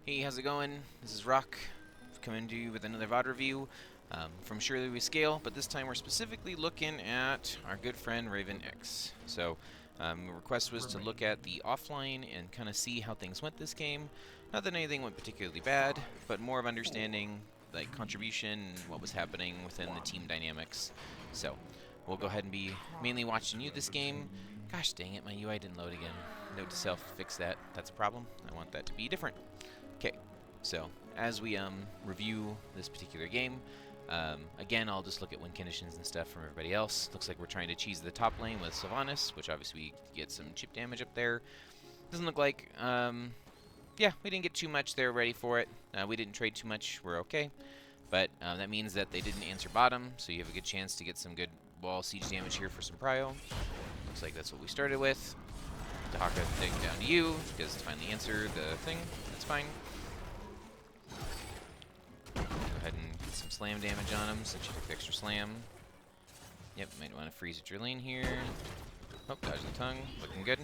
Hey, how's it going? This is Rock, coming to you with another VOD review from Surely We Scale, but this time we're specifically looking at our good friend raevyn X. So, the request was to look at the offline and kind of see how things went this game. Not that anything went particularly bad, but more of understanding like contribution and what was happening within the team dynamics. So, we'll go ahead and be mainly watching you this game. Gosh dang it, my UI didn't load again. Note to self, fix that. That's a problem. I want that to be different. Okay, so as we review this particular game, again, I'll just look at win conditions and stuff from everybody else. Looks like we're trying to cheese the top lane with Sylvanas, which obviously we get some chip damage up there. Doesn't look like, yeah, we didn't get too much there ready for it. We didn't trade too much, we're okay. But that means that they didn't answer bottom, so you have a good chance to get some good wall siege damage here for some prio. Looks like that's what we started with. Dahaka thing down to you, because to finally answer the thing, that's fine. Go ahead and get some slam damage on him since you took the extra slam. Yep, might want to freeze at your lane here. Oh, dodge the tongue, looking good.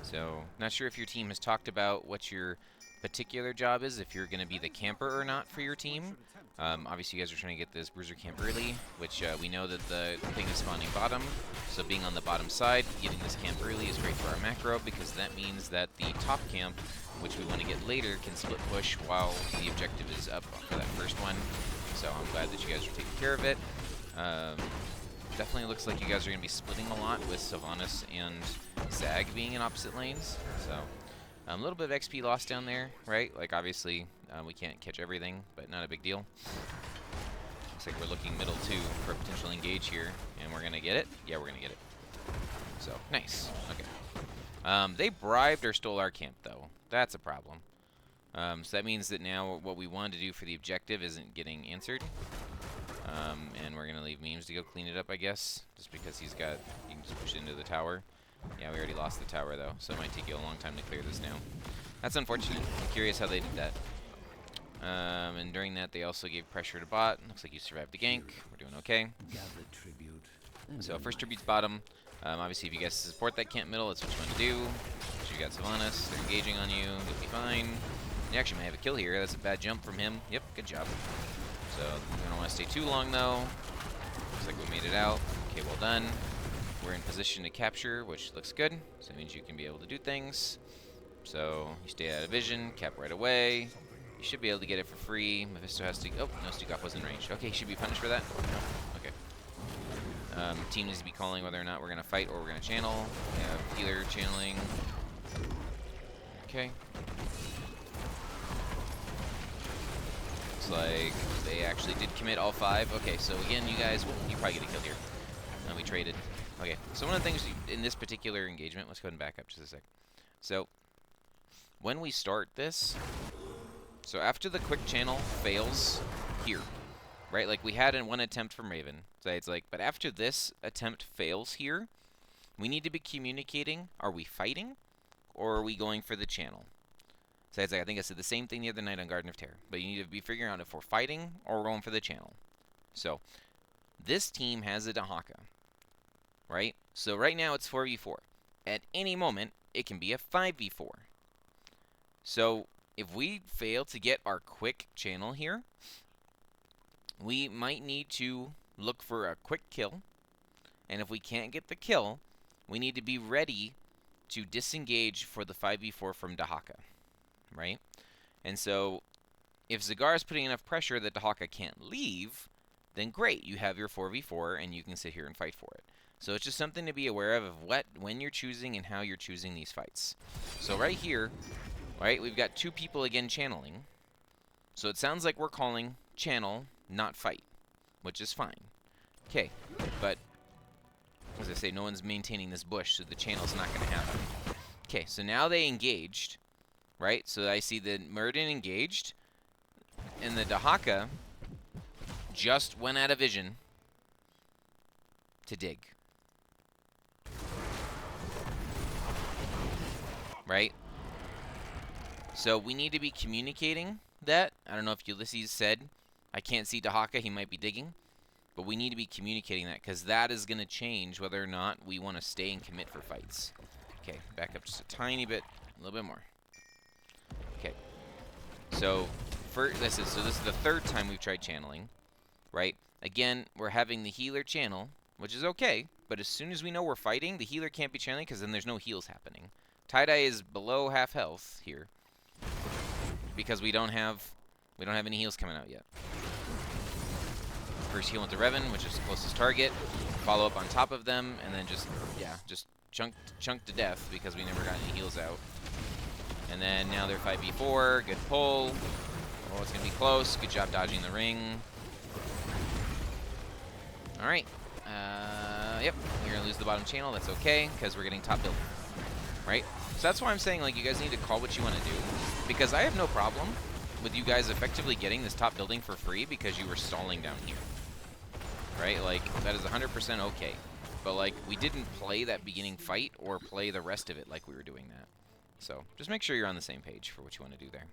So, not sure if your team has talked about what your particular job is, if you're going to be the camper or not for your team. Obviously, you guys are trying to get this bruiser camp early, which we know that the thing is spawning bottom. So being on the bottom side, getting this camp early is great for our macro, because that means that the top camp, which we want to get later, can split push while the objective is up for that first one. So I'm glad that you guys are taking care of it. Definitely looks like you guys are going to be splitting a lot with Sylvanas and Zag being in opposite lanes. So a little bit of XP lost down there, right? Like, obviously, we can't catch everything, but not a big deal. Looks like we're looking middle too for a potential engage here, and we're going to get it. Yeah, we're going to get it. So, nice. Okay. They bribed or stole our camp, though. That's a problem. So that means that now what we wanted to do for the objective isn't getting answered. And we're going to leave Memes to go clean it up, I guess, just because he can just push it into the tower. Yeah, we already lost the tower, though, so it might take you a long time to clear this now. That's unfortunate. I'm curious how they did that. And during that, they also gave pressure to bot. Looks like you survived the gank. We're doing okay. So first tribute's bottom. Obviously, if you guys support that camp middle, that's what you want to do. So you got Sylvanas. They're engaging on you. You'll be fine. You actually may have a kill here. That's a bad jump from him. Yep, good job. So we don't want to stay too long, though. Looks like we made it out. Okay, well done. We're in position to capture, which looks good. So it means you can be able to do things. So you stay out of vision, cap right away. You should be able to get it for free. Mephisto has to... Oh, no, Stukov was in range. Okay, he should be punished for that. No? Okay. Team needs to be calling whether or not we're going to fight or we're going to channel. We have healer channeling. Okay. Looks like they actually did commit all 5. Okay, so again, you guys... Well, you probably get a kill here. We traded. Okay, so one of the things in this particular engagement, let's go ahead and back up just a sec. So, when we start this, so after the quick channel fails here, right? Like, we had one attempt from raevyn. So it's like, but after this attempt fails here, we need to be communicating, are we fighting, or are we going for the channel? So it's like, I think I said the same thing the other night on Garden of Terror, but you need to be figuring out if we're fighting or we're going for the channel. So, this team has a Dahaka. Right? So right now it's 4v4. At any moment, it can be a 5v4. So if we fail to get our quick channel here, we might need to look for a quick kill. And if we can't get the kill, we need to be ready to disengage for the 5v4 from Dahaka. Right? And so if Zagar is putting enough pressure that Dahaka can't leave, then great, you have your 4v4 and you can sit here and fight for it. So it's just something to be aware of when you're choosing and how you're choosing these fights. So right here, right, we've got 2 people again channeling. So it sounds like we're calling channel, not fight, which is fine. Okay, but as I say, no one's maintaining this bush, so the channel's not going to happen. Okay, so now they engaged, right? So I see the Muradin engaged, and the Dahaka just went out of vision to dig. Right? So we need to be communicating that. I don't know if Ulysses said, I can't see Dahaka, he might be digging. But we need to be communicating that, because that is going to change whether or not we want to stay and commit for fights. Okay, back up just a tiny bit, a little bit more. Okay, So, this is the third time we've tried channeling, right? Again, we're having the healer channel, which is okay, but as soon as we know we're fighting, the healer can't be channeling because then there's no heals happening. Tie-dye is below half health here because we don't have any heals coming out yet. First heal with the raevyn, which is the closest target. Follow up on top of them, and then just chunk to death because we never got any heals out. And then now they're 5v4. Good pull. Oh, it's gonna be close. Good job dodging the ring. All right. Yep. You're gonna lose the bottom channel. That's okay because we're getting top building, right? So that's why I'm saying, like, you guys need to call what you want to do, because I have no problem with you guys effectively getting this top building for free because you were stalling down here, right? Like, that is 100% okay. But, like, we didn't play that beginning fight or play the rest of it like we were doing that. So just make sure you're on the same page for what you want to do there.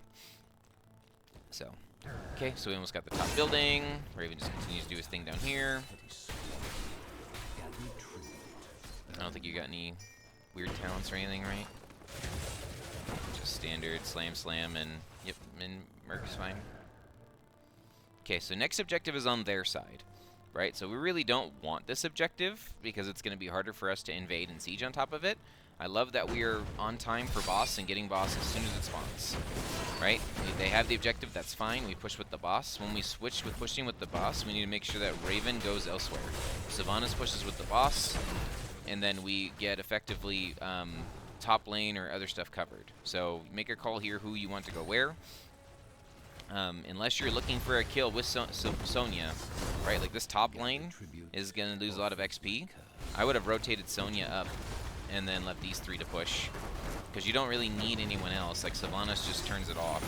So, okay, so we almost got the top building. raevyn just continues to do his thing down here. I don't think you got any weird talents or anything, right? Just standard slam, and yep, and Merc's fine. Okay, so next objective is on their side, right? So we really don't want this objective because it's going to be harder for us to invade and siege on top of it. I love that we are on time for boss and getting boss as soon as it spawns, right? They have the objective, that's fine. We push with the boss. When we switch with pushing with the boss, we need to make sure that raevyn goes elsewhere. Sylvanas pushes with the boss, and then we get effectively top lane or other stuff covered. So make a call here who you want to go where. Unless you're looking for a kill with Sonya, right? Like, this top lane is going to lose a lot of XP. I would have rotated Sonya up and then left these three to push, because you don't really need anyone else. Like, Sylvanas just turns it off.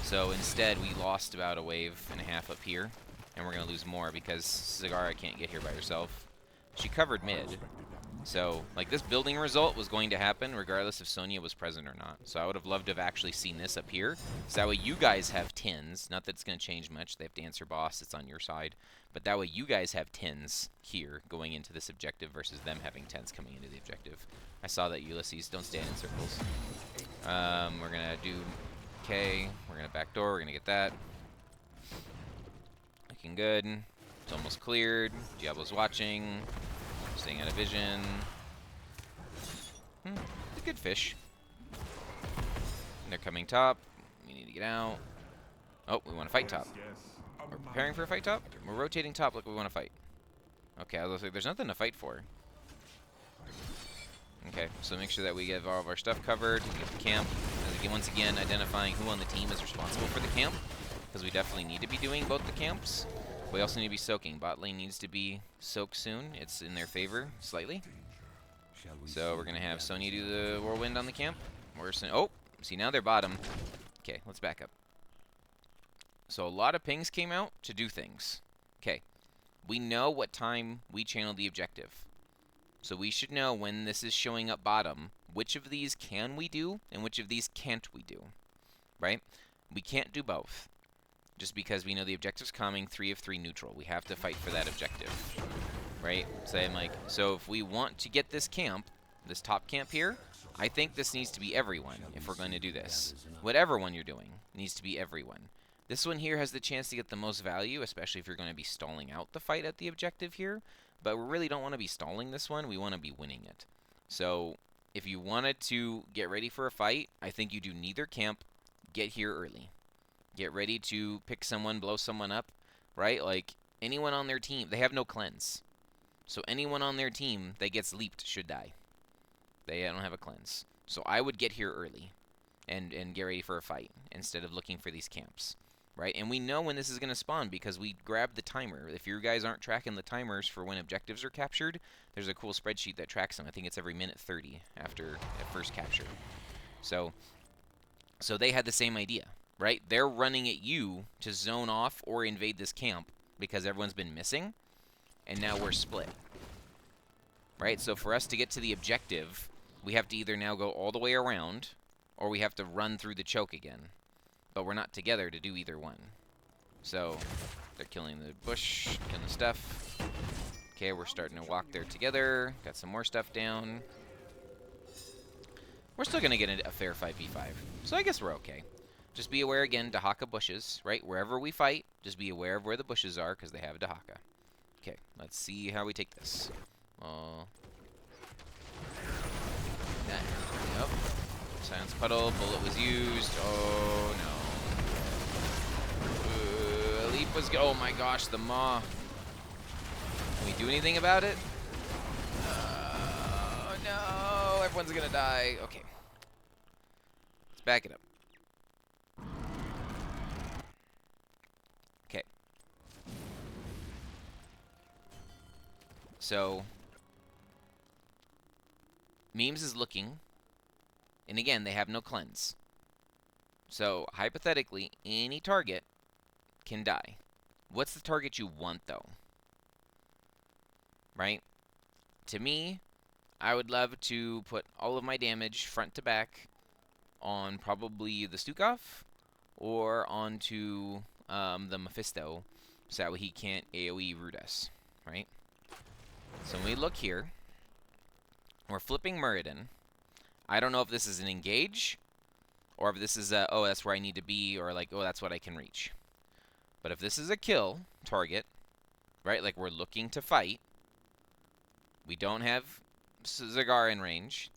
So instead, we lost about a wave and a half up here, and we're going to lose more because Zagara can't get here by herself. She covered mid. So, like, this building result was going to happen regardless if Sonya was present or not. So I would have loved to have actually seen this up here. So that way you guys have 10s. Not that it's going to change much. They have to answer boss. It's on your side. But that way you guys have 10s here going into this objective versus them having 10s coming into the objective. I saw that, Ulysses. Don't stand in circles. We're going to do K. We're going to backdoor. We're going to get that. Looking good. It's almost cleared. Diablo's watching. Staying out of vision. It's a good fish. And they're coming top. We need to get out. Oh, we want to fight top. We're preparing for a fight top? We're rotating top like we want to fight. Okay, I was like, there's nothing to fight for. Okay, so make sure that we get all of our stuff covered. We get the camp. And once again, identifying who on the team is responsible for the camp, because we definitely need to be doing both the camps. We also need to be soaking. Bot lane needs to be soaked soon. It's in their favor, slightly. So we're going to have Sonya do the whirlwind on the camp. Oh, see, now they're bottom. Okay, let's back up. So a lot of pings came out to do things. Okay, we know what time we channeled the objective. So we should know when this is showing up bottom, which of these can we do and which of these can't we do, right? We can't do both. Just because we know the objective's coming, 3 of 3 neutral. We have to fight for that objective, right? So I'm like, so if we want to get this camp, this top camp here, I think this needs to be everyone if we're going to do this. Whatever one you're doing needs to be everyone. This one here has the chance to get the most value, especially if you're going to be stalling out the fight at the objective here. But we really don't want to be stalling this one. We want to be winning it. So if you wanted to get ready for a fight, I think you do neither camp. Get here early. Get ready to pick someone, blow someone up, right? Like, anyone on their team, they have no cleanse. So anyone on their team that gets leaped should die. They don't have a cleanse. So I would get here early and get ready for a fight instead of looking for these camps, right? And we know when this is going to spawn because we grabbed the timer. If you guys aren't tracking the timers for when objectives are captured, there's a cool spreadsheet that tracks them. I think it's every minute 30 after a first capture. So they had the same idea. Right? They're running at you to zone off or invade this camp because everyone's been missing, and now we're split. Right? So for us to get to the objective, we have to either now go all the way around, or we have to run through the choke again. But we're not together to do either one. So they're killing the bush, killing the stuff. Okay, we're starting to walk there together. Got some more stuff down. We're still going to get a fair 5v5, so I guess we're okay. just be aware again, Dahaka bushes, right? Wherever we fight, just be aware of where the bushes are, because they have Dahaka. Okay, let's see how we take this. Yep. Silence puddle, bullet was used. Oh no. Leap was oh my gosh, the maw. Can we do anything about it? Oh no, everyone's gonna die. Okay. Let's back it up. Okay. So Memes is looking, and again, they have no cleanse. So, hypothetically, any target can die. What's the target you want, though? Right? To me, I would love to put all of my damage front to back on probably the Stukov or onto the Mephisto, so that way he can't AoE root us, right? So when we look here, we're flipping Muradin. I don't know if this is an engage, or if this is a, oh, that's where I need to be, or like, oh, that's what I can reach. But if this is a kill target, right, like we're looking to fight, we don't have Zagara in range.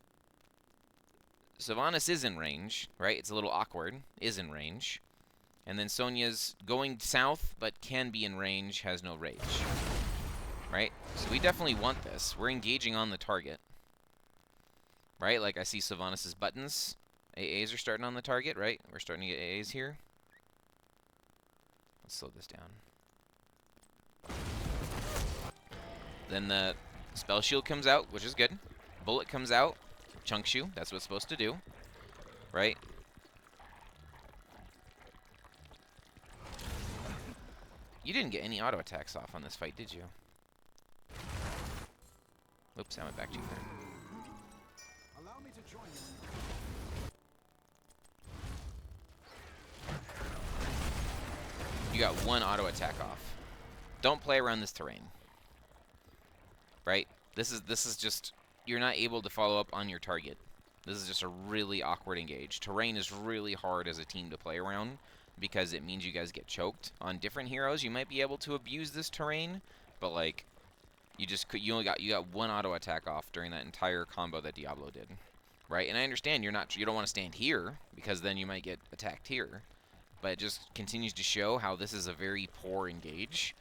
Sylvanas is in range, right? It's a little awkward, is in range. And then Sonya's going south, but can be in range, has no rage. Right? So we definitely want this. We're engaging on the target. Right? Like I see Sylvanas' buttons. AAs are starting on the target, right? We're starting to get AAs here. Let's slow this down. Then the spell shield comes out, which is good. Bullet comes out. Chunks you. That's what it's supposed to do. Right? You didn't get any auto attacks off on this fight, did you? Oops, I went back too far. Allow me to join you. You got one auto attack off. Don't play around this terrain. Right? This is just, you're not able to follow up on your target. This is just a really awkward engage. Terrain is really hard as a team to play around because it means you guys get choked. On different heroes, you might be able to abuse this terrain, but like you only got one auto attack off during that entire combo that Diablo did. Right? And I understand you don't want to stand here because then you might get attacked here. But it just continues to show how this is a very poor engage.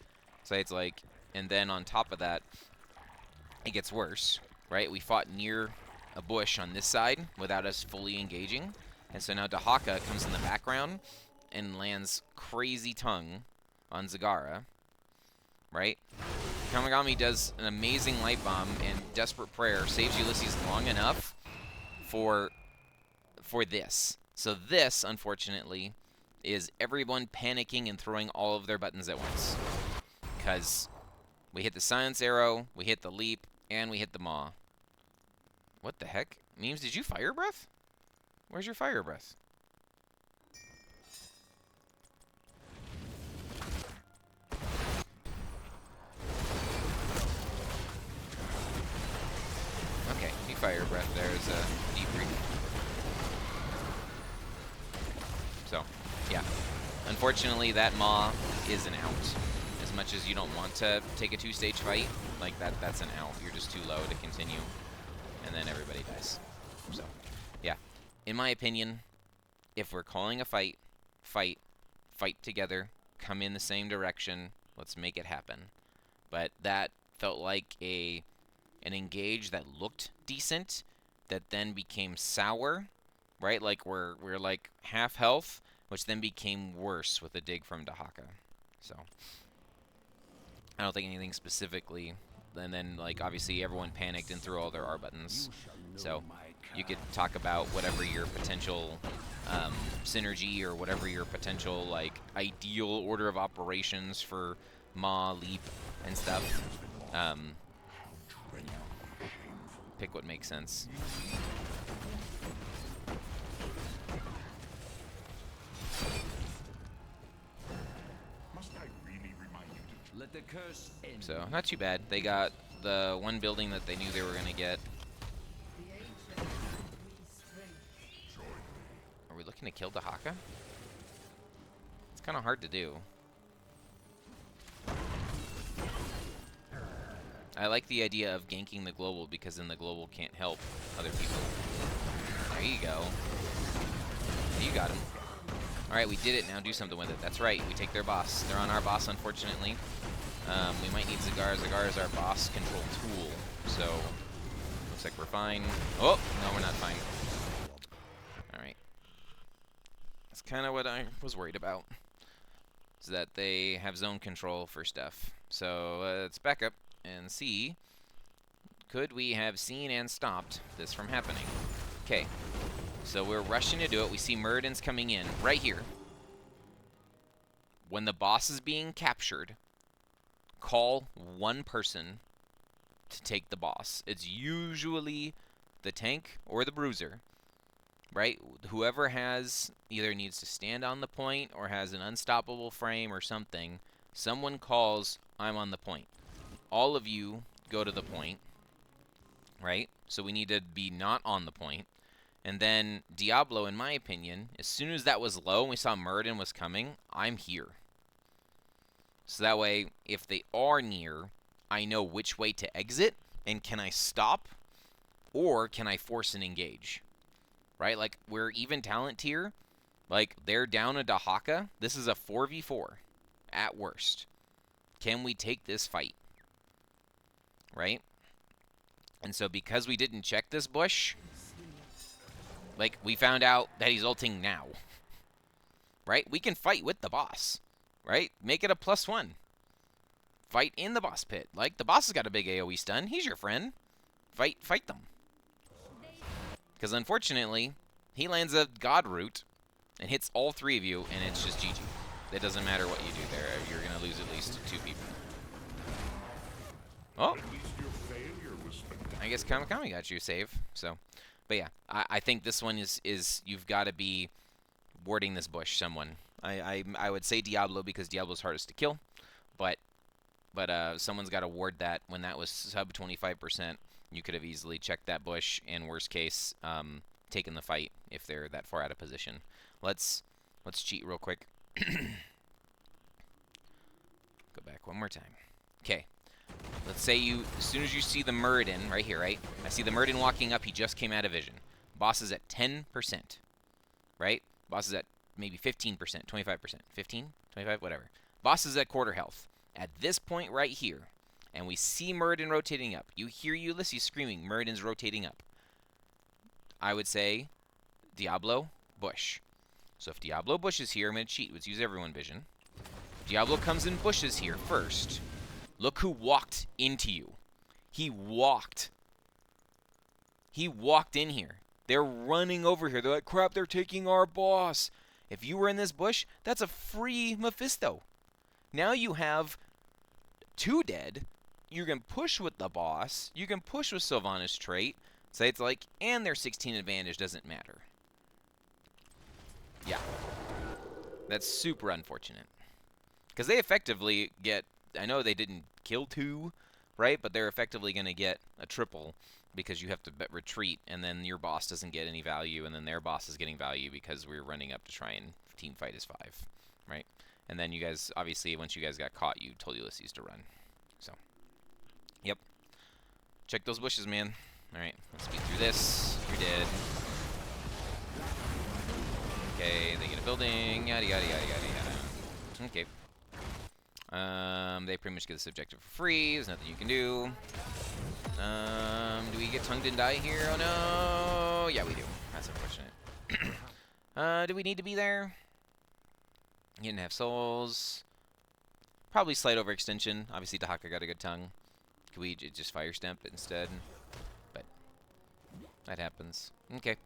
So it's like, and then on top of that, it gets worse, right? We fought near a bush on this side without us fully engaging. And so now Dahaka comes in the background and lands crazy tongue on Zagara, right? Kamigami does an amazing light bomb, and Desperate Prayer saves Ulysses long enough for this. So this, unfortunately, is everyone panicking and throwing all of their buttons at once. Because we hit the silence arrow, we hit the leap, and we hit the maw. What the heck? Memes, did you fire breath? Where's your fire breath? Okay, you fire breath. There's a debrief. So, yeah. Unfortunately, that maw is an out. As much as you don't want to take a two-stage fight, like that's an out. You're just too low to continue. And then everybody dies. So, yeah. In my opinion, if we're calling a fight together, come in the same direction, let's make it happen. But that felt like an engage that looked decent, that then became sour, right? Like we're like half health, which then became worse with a dig from Dahaka. So I don't think anything specifically. And then, like, obviously everyone panicked and threw all their R buttons. So you could talk about whatever your potential synergy or whatever your potential, like, ideal order of operations for Ma, Leap, and stuff. You know, pick what makes sense. So, not too bad. They got the one building that they knew they were going to get. Are we looking to kill Dahaka? kind of hard to do. I like the idea of ganking the global because then the global can't help other people. There you go. You got him. Alright, we did it. Now do something with it. That's right. We take their boss. They're on our boss, unfortunately. We might need Zagar. Zagar is our boss control tool. So, looks like we're fine. Oh! No, we're not fine. Alright. That's kind of what I was worried about. Is that they have zone control for stuff. So, let's back up and see. Could we have seen and stopped this from happening? Okay. So we're rushing to do it. We see Muradin's coming in right here. When the boss is being captured, call one person to take the boss. It's usually the tank or the bruiser, right? Whoever has either needs to stand on the point or has an unstoppable frame or something, someone calls, I'm on the point. All of you go to the point, right? So we need to be not on the point. And then Diablo, in my opinion, as soon as that was low and we saw Muradin was coming, I'm here. So that way, if they are near, I know which way to exit, and can I stop, or can I force an engage? Right? Like, we're even talent tier. Like, they're down a Dahaka. This is a 4v4, at worst. Can we take this fight? Right? And so because we didn't check this bush, like, we found out that he's ulting now. Right? We can fight with the boss. Right? Make it a +1. Fight in the boss pit. Like, the boss has got a big AoE stun. He's your friend. Fight them. Because unfortunately, he lands a God Root and hits all three of you, and it's just GG. It doesn't matter what you do there. You're going to lose at least 2 people. Oh! I guess Kamikami got you a save. So, but yeah, I think this one is you've got to be warding this bush, someone. I would say Diablo because Diablo's hardest to kill, but someone's got to ward that. When that was sub 25%, you could have easily checked that bush and worst case taken the fight if they're that far out of position. Let's cheat real quick. Go back one more time. Okay. Let's say as soon as you see the Muradin right here, right? I see the Muradin walking up. He just came out of vision. Boss is at 10%, right? Boss is at maybe 15%, 25%, 15, 25, whatever. Boss is at quarter health. At this point right here, and we see Muradin rotating up. You hear Ulysses screaming, Muradin's rotating up. I would say Diablo, bush. So if Diablo bushes here, I'm going to cheat. Let's use everyone vision. Diablo comes in bushes here first. Look who walked into you. He walked. He walked in here. They're running over here. They're like, crap, they're taking our boss. If you were in this bush, that's a free Mephisto. Now you have 2 dead. You can push with the boss. You can push with Sylvanas' trait. So it's like, and their 16 advantage doesn't matter. Yeah. That's super unfortunate. Because they effectively get, I know they didn't kill 2, right? But they're effectively going to get a triple because you have to retreat, and then your boss doesn't get any value, and then their boss is getting value because we're running up to try and team fight as 5, right? And then you guys, obviously, once you guys got caught, you told Ulysses to run. So, yep. Check those bushes, man. Alright, let's speed through this. You're dead. Okay, they get a building. Yada, yada, yada, yada, yada. Okay. They pretty much get this objective for free. There's nothing you can do. Do we get tongued and die here? Oh, no. Yeah, we do. That's unfortunate. Do we need to be there? He didn't have souls. Probably slight overextension. Obviously, Dahaka got a good tongue. Could we just fire stamp it instead? But that happens. Okay.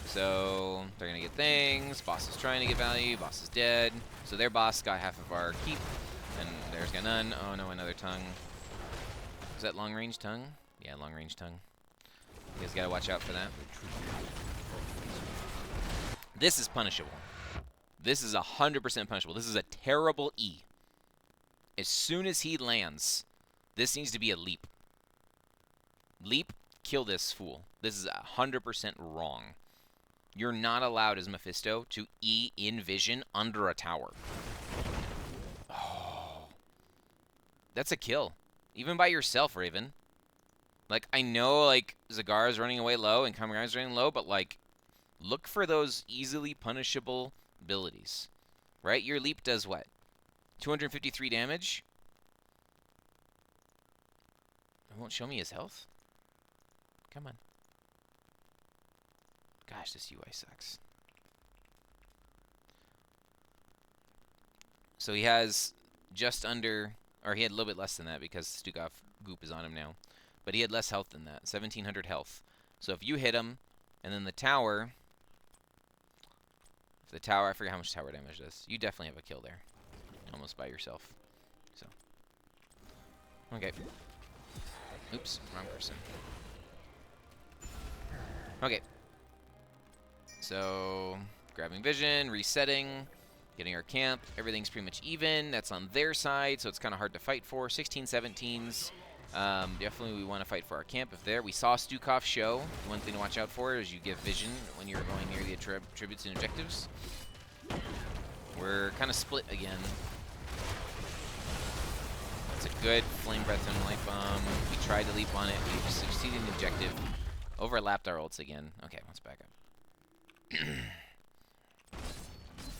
So they're going to get things. Boss is trying to get value. Boss is dead. So their boss got half of our keep. And theirs got none. Oh, no, another tongue. Is that long-range tongue? Yeah, long-range tongue. You guys got to watch out for that. This is punishable. This is 100% punishable. This is a terrible E. As soon as he lands, this needs to be a leap. Leap, kill this fool. This is 100% wrong. You're not allowed as Mephisto to E in vision under a tower. That's a kill. Even by yourself, Raven. Like, I know, like, Zagara's running away low and Kamigami's running low, but, like, look for those easily punishable abilities. Right? Your leap does what? 253 damage? It won't show me his health? Come on. Gosh, this UI sucks. So he has just under, or he had a little bit less than that because Stukov goop is on him now. But he had less health than that, 1700 health. So if you hit him, and then the tower, I forget how much tower damage does. You definitely have a kill there, almost by yourself. So, okay. Oops, wrong person. Okay. So, grabbing vision, resetting, getting our camp. Everything's pretty much even. That's on their side, so it's kind of hard to fight for. 16, 17s. Definitely we want to fight for our camp if there. We saw Stukov show. One thing to watch out for is you give vision when you're going near the attributes and objectives. We're kind of split again. That's a good flame breath and light bomb. We tried to leap on it. We succeeded in the objective. Overlapped our ults again. Okay, let's back up.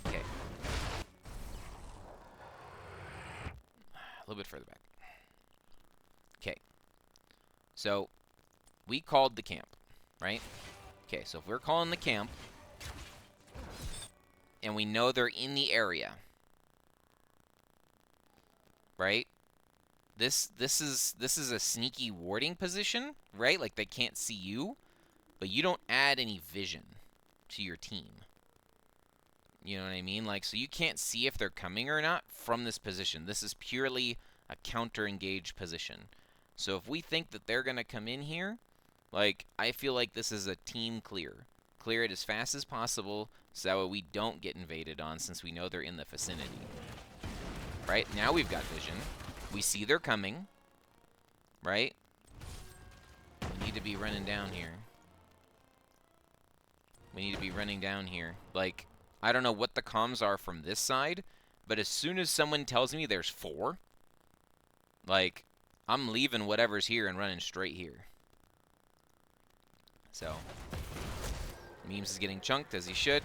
Okay. A little bit further back. Okay. So, we called the camp, right? Okay, so if we're calling the camp, and we know they're in the area, right? This is a sneaky warding position, right? Like they can't see you, but you don't add any vision to your team. You know what I mean? Like, so you can't see if they're coming or not from this position. This is purely a counter-engage position. So if we think that they're going to come in here, like, I feel like this is a team clear. Clear it as fast as possible so that way we don't get invaded on since we know they're in the vicinity. Right? Now we've got vision. We see they're coming. Right? We need to be running down here. We need to be running down here. Like, I don't know what the comms are from this side, but as soon as someone tells me there's 4, like, I'm leaving whatever's here and running straight here. So, Memes is getting chunked, as he should.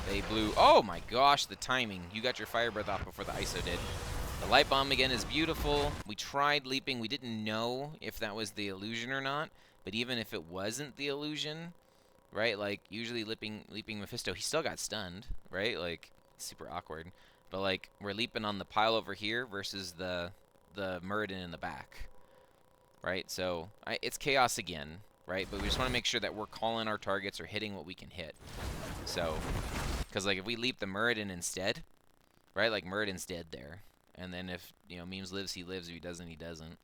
They blew... Oh my gosh, the timing. You got your fire breath off before the ISO did. The light bomb again is beautiful. We tried leaping. We didn't know if that was the illusion or not. But even if it wasn't the illusion, right? Like, usually leaping Mephisto, he still got stunned, right? Like, super awkward. But, like, we're leaping on the pile over here versus the Muradin in the back, right? So, it's chaos again, right? But we just want to make sure that we're calling our targets or hitting what we can hit. So, because, like, if we leap the Muradin instead, right? Like, Muradin's dead there. And then if, you know, Memes lives, he lives. If he doesn't, he doesn't.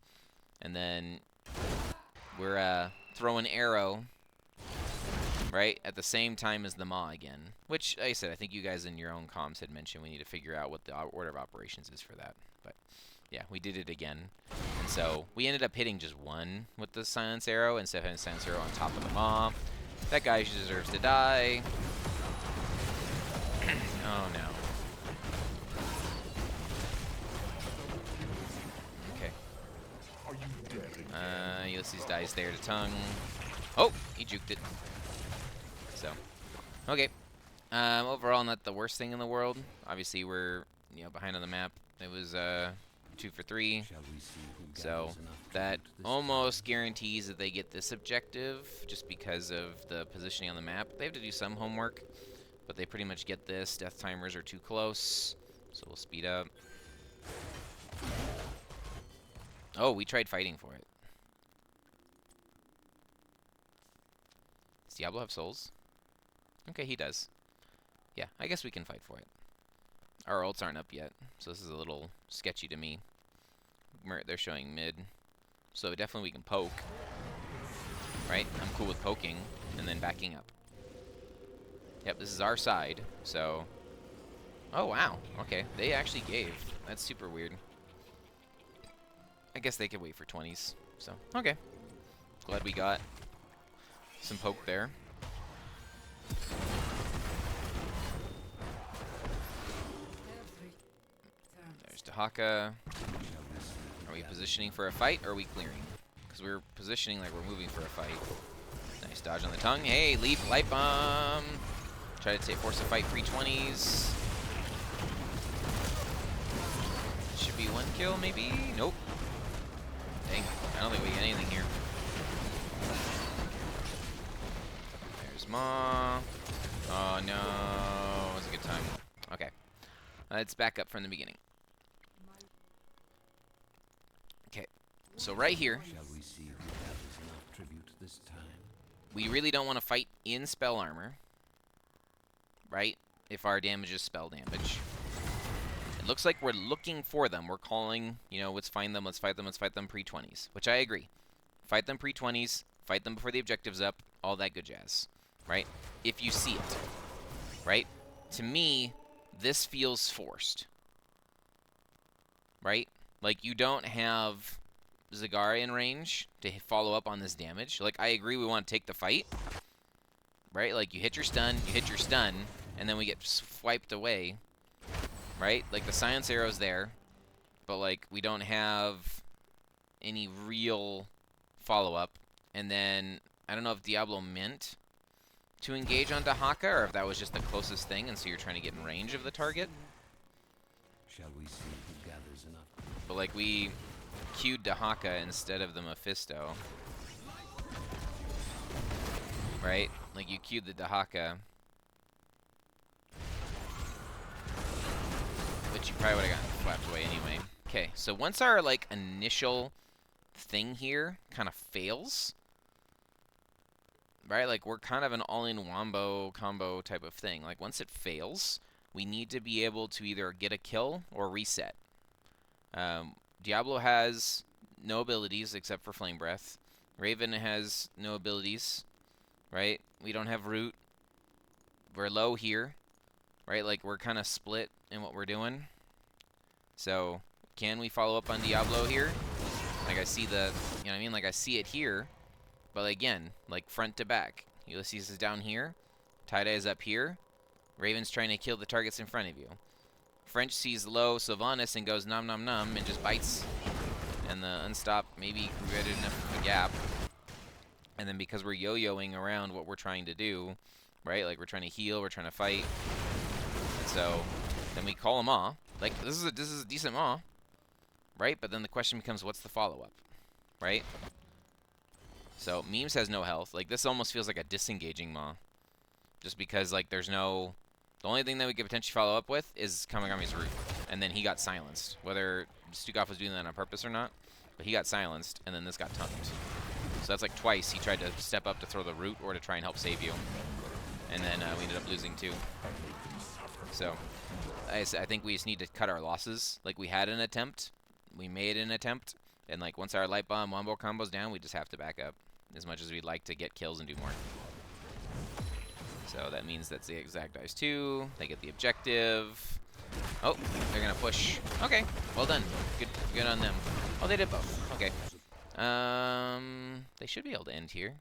And then we're throwing arrow, right, at the same time as the Maw again. Which, like I said, I think you guys in your own comms had mentioned we need to figure out what the order of operations is for that. But, yeah, we did it again. And so we ended up hitting just one with the Silence Arrow instead of having Silence Arrow on top of the Maw. That guy deserves to die. Oh, no. Ulysses dies there to tongue. Oh, he juked it. So, okay. Overall, not the worst thing in the world. Obviously, we're behind on the map. It was 2 for 3. So that almost guarantees that they get this objective, just because of the positioning on the map. They have to do some homework, but they pretty much get this. Death timers are too close, so we'll speed up. Oh, we tried fighting for it. Does Diablo have souls? Okay, he does. Yeah, I guess we can fight for it. Our ults aren't up yet, so this is a little sketchy to me. They're showing mid, so definitely we can poke. Right? I'm cool with poking, and then backing up. Yep, this is our side, so... Oh, wow. Okay, they actually gave. That's super weird. I guess they could wait for 20s, so... Okay. Glad we got some poke there. There's Dahaka. Are we positioning for a fight, or are we clearing? Because we're positioning like we're moving for a fight. Nice dodge on the tongue. Hey, leap, light bomb. Try to force a fight, 320s. Should be 1 kill, maybe? Nope. Dang, I don't think we get anything here. There's Maw. Oh no, it was a good time. Okay, let's back up from the beginning. Okay, so right here, Shall we see who gathers enough tribute this time? we really don't want to fight in spell armor, right? If our damage is spell damage. It looks like we're looking for them. We're calling, you know, let's find them, let's fight them pre-20s, which I agree. Fight them pre-20s, fight them before the objective's up, all that good jazz, right? If you see it, right? To me, this feels forced, right? Like, you don't have Zagara in range to follow up on this damage. Like, I agree we want to take the fight, right? Like, you hit your stun, and then we get swiped away, right? Like, the science arrow's there, but, like, we don't have any real follow-up. And then, I don't know if Diablo meant to engage on Dahaka, or if that was just the closest thing, and so you're trying to get in range of the target. Shall we see who gathers enough? But, like, we queued Dahaka instead of the Mephisto. Right? Like, you queued the Dahaka, but you probably would have gotten flapped away anyway. Okay, so once our, like, initial thing here kind of fails, right? Like, we're kind of an all-in wombo combo type of thing. Like, once it fails, we need to be able to either get a kill or reset. Diablo has no abilities except for Flame Breath. Raevyn has no abilities, right? We don't have Root. We're low here, right? Like, we're kind of split in what we're doing. So, can we follow up on Diablo here? Like, I see the, you know what I mean? Like, I see it here. But again, like, front to back. Ulysses is down here. Tie-Dye is up here. Raven's trying to kill the targets in front of you. French sees low Sylvanas and goes nom nom nom and just bites. And the unstop maybe created enough of a gap. And then because we're yo-yoing around what we're trying to do, right? Like, we're trying to heal, we're trying to fight. And so then we call a Maw. Like, this is a decent Maw, right? But then the question becomes, what's the follow-up, right? So Memes has no health. Like, this almost feels like a disengaging Maw. Just because, like, there's no... The only thing that we could potentially follow up with is Kamigami's Root. And then he got silenced. Whether Stukov was doing that on purpose or not, but he got silenced, and then this got tongued. So that's like twice he tried to step up to throw the Root or to try and help save you. And then we ended up losing too. So I think we just need to cut our losses. Like, we had an attempt. We made an attempt. And, like, once our Light Bomb Wombo combo's down, we just have to back up. As much as we'd like to get kills and do more. So that means that's the exact dice 2. They get the objective. Oh, they're gonna push. Okay, well done. Good on them. Oh, they did both. Okay. They should be able to end here.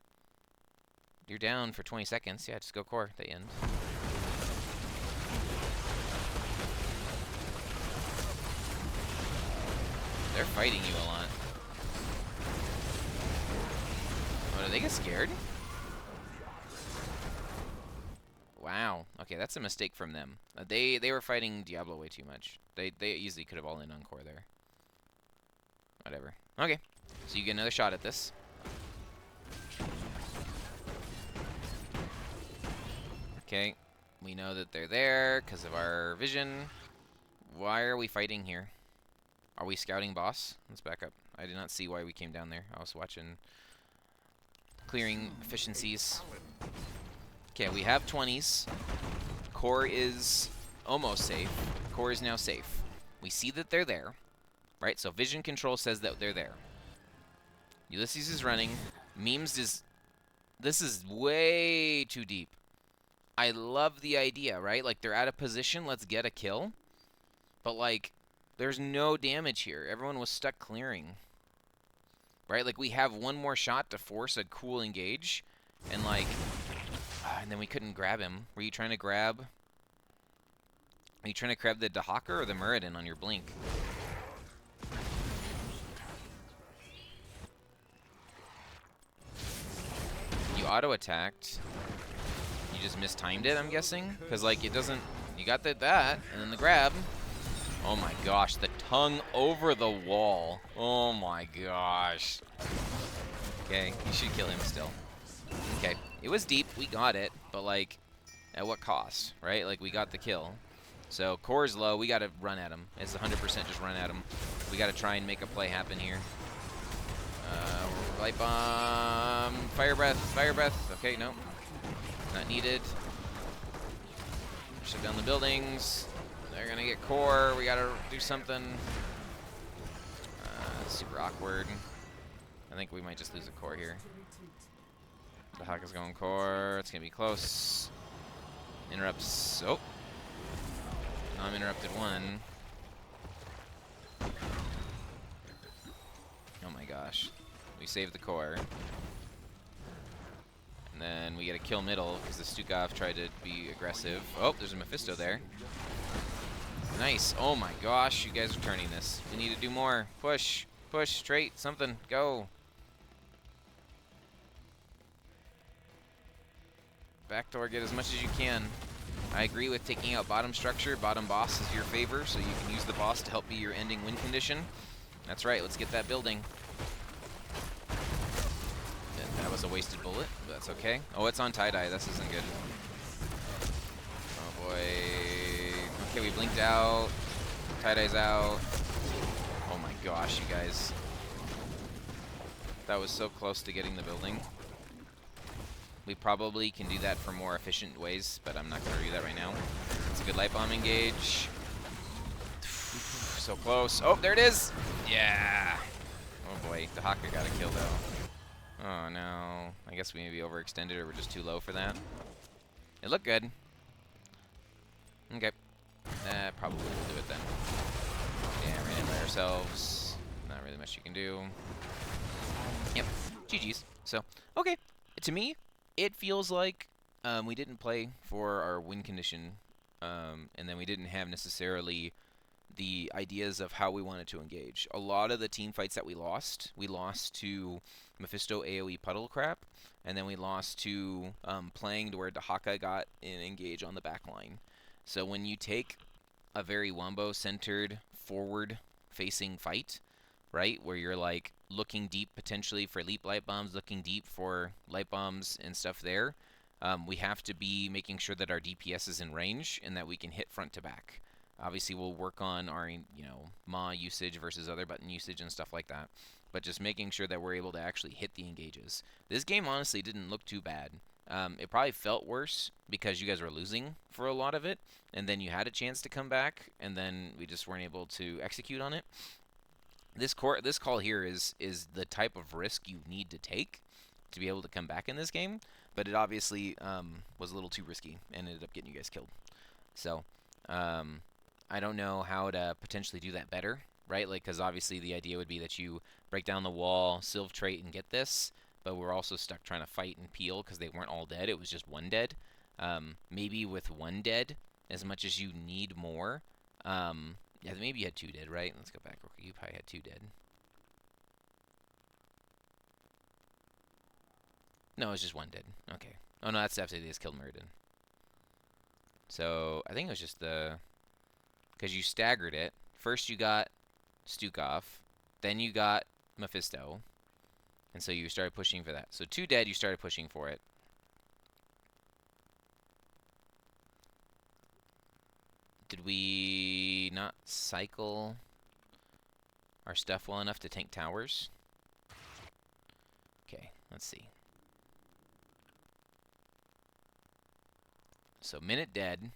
You're down for 20 seconds. Yeah, just go core. They end. They're fighting you a lot. Oh, do they get scared? Wow. Okay, that's a mistake from them. They were fighting Diablo way too much. They easily could have all in on core there. Whatever. Okay. So you get another shot at this. Okay. We know that they're there because of our vision. Why are we fighting here? Are we scouting boss? Let's back up. I did not see why we came down there. I was watching clearing efficiencies. Okay, we have 20s. Core is almost safe. Core is now safe. We see that they're there, right? So vision control says that they're there. Ulysses is running. Memes is... This is way too deep. I love the idea, right? Like, they're out of position. Let's get a kill. But, like, there's no damage here. Everyone was stuck clearing. Right? Like, we have one more shot to force a cool engage. And, like... And then we couldn't grab him. Were you trying to grab... Are you trying to grab the Dahaka or the Muradin on your blink? auto-attacked. You just mistimed it, I'm guessing? Because, like, it doesn't... You got that, and then the grab. Oh my gosh, the tongue over the wall. Oh my gosh. Okay, you should kill him still. Okay, it was deep, we got it, but like, at what cost, right? Like, we got the kill. So, core's low, we gotta run at him. It's 100% just run at him. We gotta try and make a play happen here. Light bomb, fire breath. Okay, no, not needed. Shut down the buildings. They're gonna get core. We gotta do something. Super awkward. I think we might just lose a core here. The Hawk is going core. It's gonna be close. Interrupts. Oh, I'm interrupted one. Oh my gosh. We saved the core. And then we get a kill middle because the Stukov tried to be aggressive. Oh, there's a Mephisto there. Nice. Oh my gosh, you guys are turning this. We need to do more. Push, straight, something. Go. Backdoor, get as much as you can. I agree with taking out bottom structure. Bottom boss is your favor, so you can use the boss to help be your ending win condition. That's right, let's get that building. That was a wasted bullet, but that's okay. Oh, it's on tie-dye. This isn't good. Oh, boy. Okay, we blinked out. Tie-dye's out. Oh, my gosh, you guys. That was so close to getting the building. We probably can do that for more efficient ways, but I'm not going to do that right now. It's a good light bomb engage. So close. Oh, there it is. Yeah. Oh, boy. The Haka got a kill, though. Oh no, I guess we maybe overextended or we're just too low for that. It looked good. Okay, probably will do it then. Yeah, ran in by ourselves. Not really much you can do. Yep, GG's. So, okay, to me, it feels like we didn't play for our win condition, and then we didn't have necessarily the ideas of how we wanted to engage. A lot of the team fights that we lost to Mephisto AoE puddle crap, and then we lost to playing to where Dahaka got an engage on the back line. So when you take a very wombo-centered, forward-facing fight, right, where you're like looking deep potentially for leap light bombs, looking deep for light bombs and stuff there, we have to be making sure that our DPS is in range and that we can hit front to back. Obviously, we'll work on our, MA usage versus other button usage and stuff like that. But just making sure that we're able to actually hit the engages. This game honestly didn't look too bad. It probably felt worse because you guys were losing for a lot of it, and then you had a chance to come back, and then we just weren't able to execute on it. This call here is the type of risk you need to take to be able to come back in this game, but it obviously was a little too risky and ended up getting you guys killed. So, I don't know how to potentially do that better, right? Like, because obviously the idea would be that you break down the wall, Sylve trait, and get this, but we're also stuck trying to fight and peel because they weren't all dead. It was just one dead. Maybe with one dead, as much as you need more. Yeah, maybe you had two dead, right? Let's go back real quick. You probably had two dead. No, it was just one dead. Okay. Oh, no, that's after they just killed Muradin. So, I think it was just the... Because you staggered it. First you got Stukov, then you got Mephisto, and so you started pushing for that. So 2 dead, you started pushing for it. Did we not cycle our stuff well enough to tank towers? Okay, let's see. So minute dead,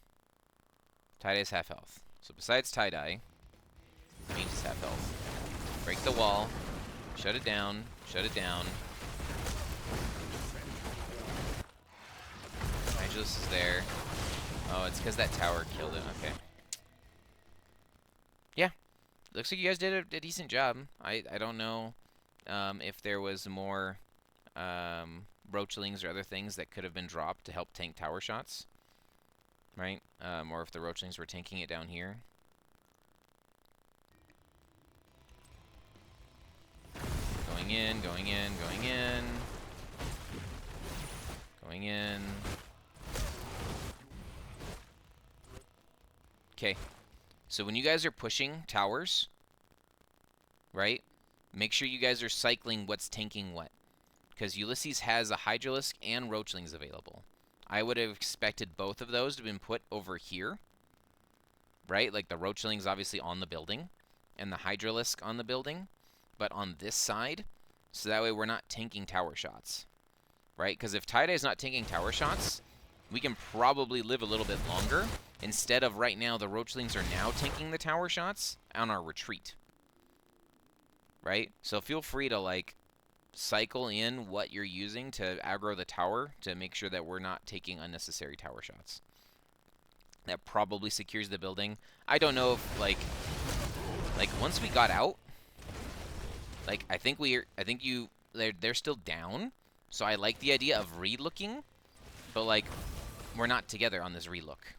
tie-dye's half health. So besides tie-dye, means it's half health. Break the wall, shut it down, shut it down. Angelus is there. Oh, it's because that tower killed it, okay. Yeah, looks like you guys did a decent job. I don't know if there was more roachlings or other things that could have been dropped to help tank tower shots. Right? Or if the roachlings were tanking it down here. Going in, going in, going in. Going in. Okay. So when you guys are pushing towers, right, make sure you guys are cycling what's tanking what. Because Ulysses has a Hydralisk and Roachlings available. I would have expected both of those to have been put over here, right? Like the Roachlings obviously on the building, and the Hydralisk on the building, but on this side, so that way we're not tanking tower shots, right? Because if Tie-Dye is not tanking tower shots, we can probably live a little bit longer, instead of right now the Roachlings are now tanking the tower shots on our retreat, right? So feel free to, like, cycle in what you're using to aggro the tower to make sure that we're not taking unnecessary tower shots. That probably secures the building. I don't know if, like once we got out, like, I think they're still down, so I like the idea of re-looking, but, like, we're not together on this re-look.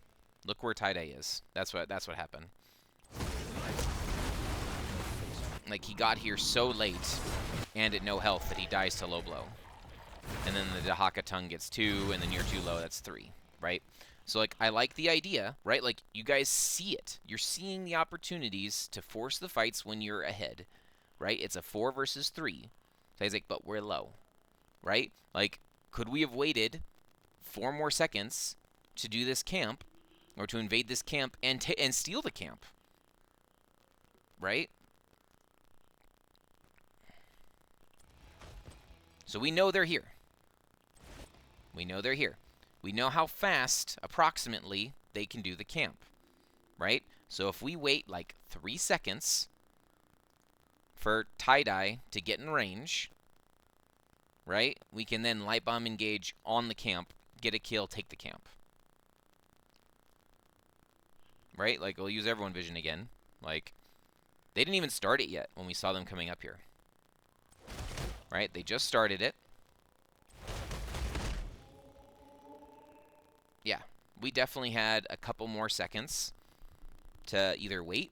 Look where Tie-Dye is. That's what happened. Like, he got here so late and at no health that he dies to low blow. And then the Dahaka Tongue gets 2, and then you're too low, that's 3, right? So, like, I like the idea, right? Like, you guys see it. You're seeing the opportunities to force the fights when you're ahead, right? It's a 4 versus 3. So he's like, but we're low, right? Like, could we have waited 4 more seconds to do this camp, or to invade this camp and steal the camp, right? So we know they're here. We know they're here. We know how fast, approximately, they can do the camp, right? So if we wait like 3 seconds for Tie-Dye to get in range, right, we can then light bomb engage on the camp, get a kill, take the camp. Right? Like, we'll use everyone vision again. Like, they didn't even start it yet when we saw them coming up here. Right? They just started it. Yeah, we definitely had a couple more seconds to either wait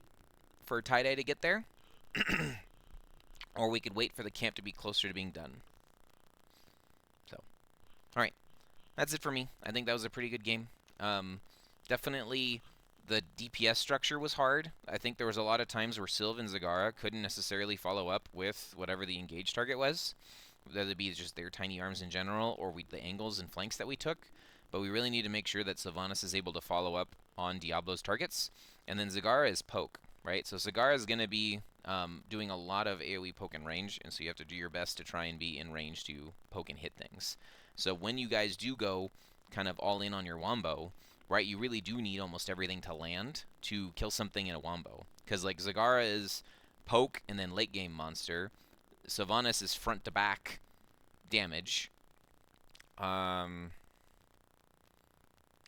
for Tie-Dye to get there, or we could wait for the camp to be closer to being done. So, alright. That's it for me. I think that was a pretty good game. Definitely the DPS structure was hard. I think there was a lot of times where Sylv and Zagara couldn't necessarily follow up with whatever the engaged target was, whether it be just their tiny arms in general or the angles and flanks that we took. But we really need to make sure that Sylvanas is able to follow up on Diablo's targets. And then Zagara is poke, right? So Zagara is going to be doing a lot of AoE poke in range, and so you have to do your best to try and be in range to poke and hit things. So when you guys do go kind of all in on your wombo, right, you really do need almost everything to land to kill something in a wombo. Because, like, Zagara is poke and then late game monster. Sylvanas is front to back damage.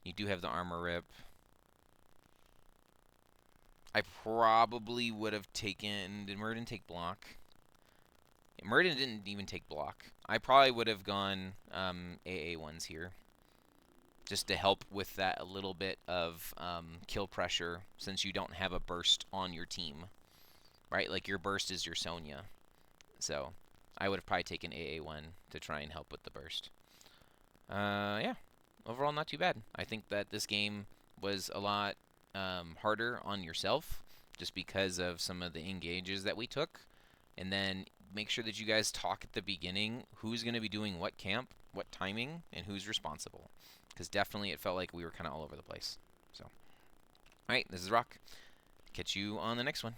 You do have the armor rip. I probably would have taken... Did Murden take block? Murden didn't even take block. I probably would have gone AA ones here, just to help with that a little bit of kill pressure, since you don't have a burst on your team, right? Like, your burst is your Sonya. So I would have probably taken AA1 to try and help with the burst. Yeah. Overall, not too bad. I think that this game was a lot harder on yourself, just because of some of the engages that we took. And then make sure that you guys talk at the beginning who's going to be doing what camp, what timing, and who's responsible. Because definitely it felt like we were kind of all over the place. So, alright, this is Rock. Catch you on the next one.